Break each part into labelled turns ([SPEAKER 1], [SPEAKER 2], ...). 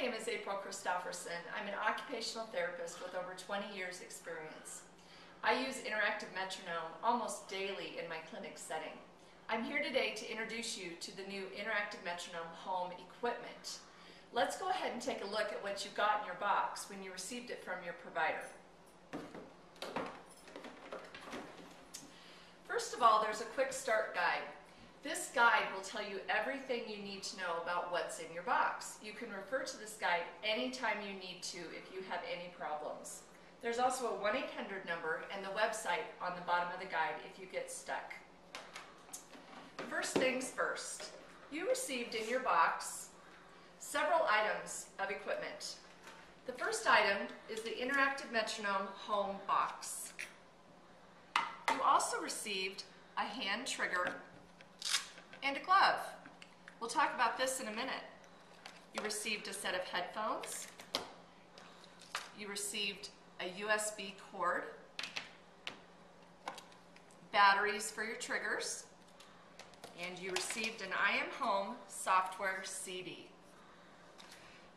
[SPEAKER 1] name is April Christofferson. I'm an occupational therapist with over 20 years experience. I use interactive metronome almost daily in my clinic setting. I'm here today to introduce you to the new interactive metronome home equipment. Let's go ahead and take a look at what you got in your box when you received it from your provider. First of all, there's a quick start guide. This guide will tell you everything you need to know about what's in your box. You can refer to this guide anytime you need to if you have any problems. There's also a 1-800 number and the website on the bottom of the guide if you get stuck. First things first, you received in your box several items of equipment. The first item is the interactive metronome home box. You also received a hand trigger and a glove. We'll talk about this in a minute. You received a set of headphones. You received a USB cord, batteries for your triggers, and you received an I Am Home software CD.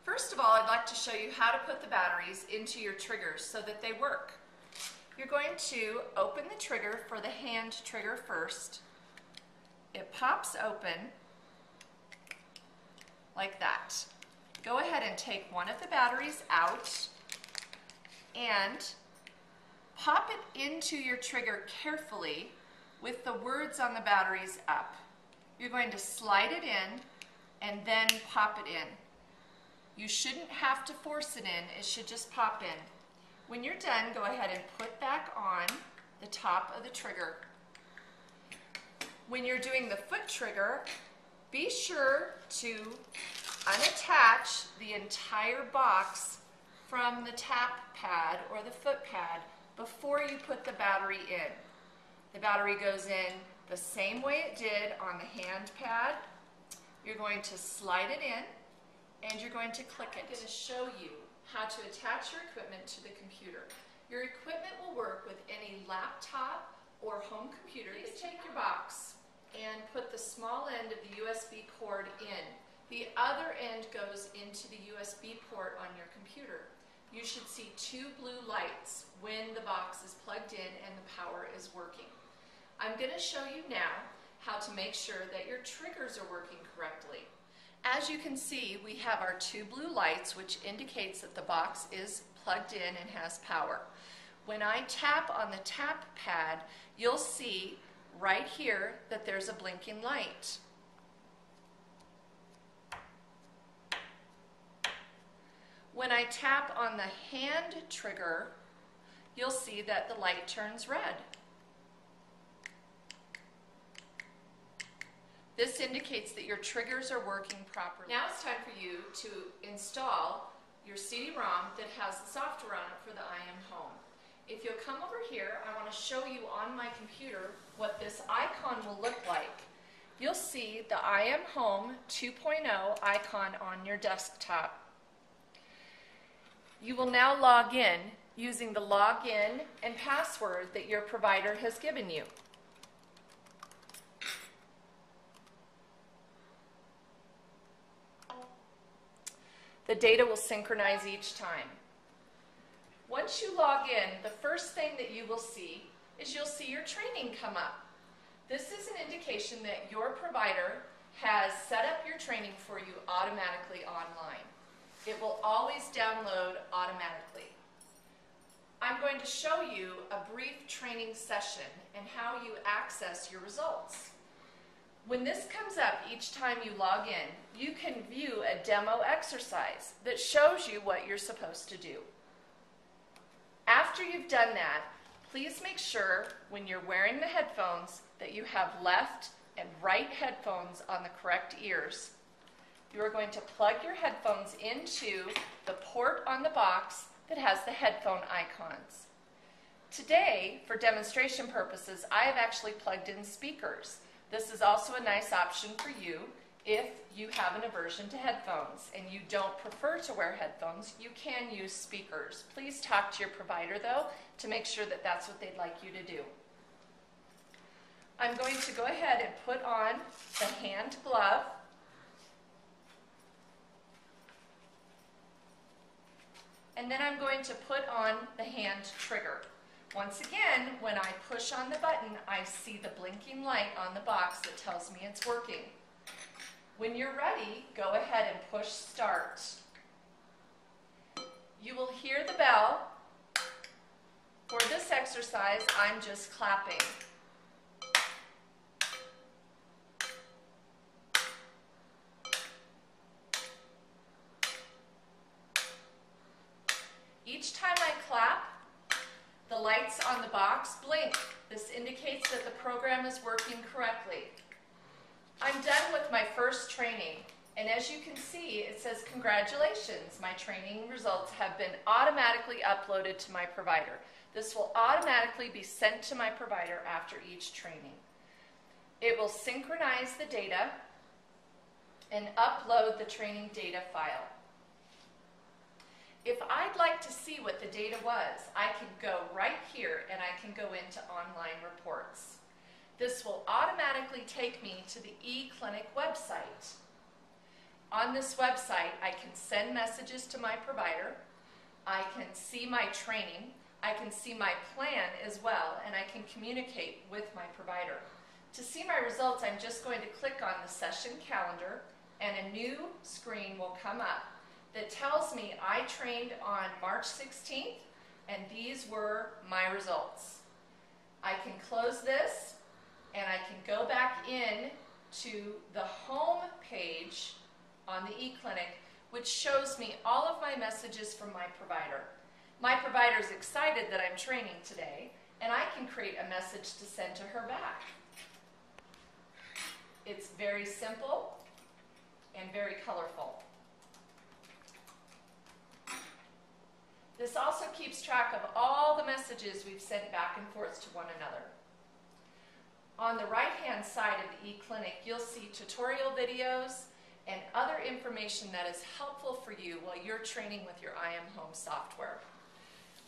[SPEAKER 1] First of all, I'd like to show you how to put the batteries into your triggers so that they work. You're going to open the trigger for the hand trigger first. It pops open like that. Go ahead and take one of the batteries out and pop it into your trigger carefully with the words on the batteries up. You're going to slide it in and then pop it in. You shouldn't have to force it in, it should just pop in. When you're done, go ahead and put back on the top of the trigger. When you're doing the foot trigger, be sure to unattach the entire box from the tap pad or the foot pad before you put the battery in. The battery goes in the same way it did on the hand pad. You're going to slide it in and you're going to click it. I'm going to show you how to attach your equipment to the computer. Your equipment will work with any laptop or home computer. Please take your box and put the small end of the USB cord in. The other end goes into the USB port on your computer. You should see two blue lights when the box is plugged in and the power is working. I'm going to show you now how to make sure that your triggers are working correctly. As you can see, we have our two blue lights, which indicates that the box is plugged in and has power. When I tap on the tap pad, you'll see right here that there's a blinking light. When I tap on the hand trigger, you'll see that the light turns red. This indicates that your triggers are working properly. Now it's time for you to install your CD-ROM that has the software on it for the I Am Home. If you'll come over here, I want to show you on my computer what this icon will look like. You'll see the I Am Home 2.0 icon on your desktop. You will now log in using the login and password that your provider has given you. The data will synchronize each time. Once you log in, the first thing that you will see is you'll see your training come up. This is an indication that your provider has set up your training for you automatically online. It will always download automatically. I'm going to show you a brief training session and how you access your results. When this comes up each time you log in, you can view a demo exercise that shows you what you're supposed to do. After you've done that, please make sure when you're wearing the headphones that you have left and right headphones on the correct ears. You are going to plug your headphones into the port on the box that has the headphone icons. Today, for demonstration purposes, I have actually plugged in speakers. This is also a nice option for you if you have an aversion to headphones and you don't prefer to wear headphones. You can use speakers. Please talk to your provider, though, to make sure that that's what they'd like you to do. I'm going to go ahead and put on the hand glove and then I'm going to put on the hand trigger. Once again, when I push on the button, I see the blinking light on the box that tells me it's working. When you're ready, go ahead and push start. You will hear the bell. For this exercise, I'm just clapping. Each time I clap, the lights on the box blink. This indicates that the program is working correctly. I'm done with my first training, and as you can see, it says, "Congratulations, my training results have been automatically uploaded to my provider." This will automatically be sent to my provider after each training. It will synchronize the data and upload the training data file. If I'd like to see what the data was, I can go right here and I can go into online reports. This will automatically take me to the eClinic website. On this website, I can send messages to my provider, I can see my training, I can see my plan as well, and I can communicate with my provider. To see my results, I'm just going to click on the session calendar, and a new screen will come up that tells me I trained on March 16th, and these were my results. I can close this, and I can go back in to the home page on the eClinic, which shows me all of my messages from my provider. My provider is excited that I'm training today, and I can create a message to send to her back. It's very simple and very colorful. This also keeps track of all the messages we've sent back and forth to one another. On the right-hand side of the eClinic, you'll see tutorial videos and other information that is helpful for you while you're training with your IM Home software.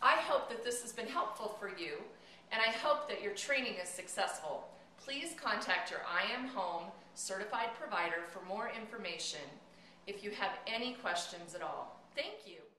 [SPEAKER 1] I hope that this has been helpful for you, and I hope that your training is successful. Please contact your IM Home certified provider for more information if you have any questions at all. Thank you.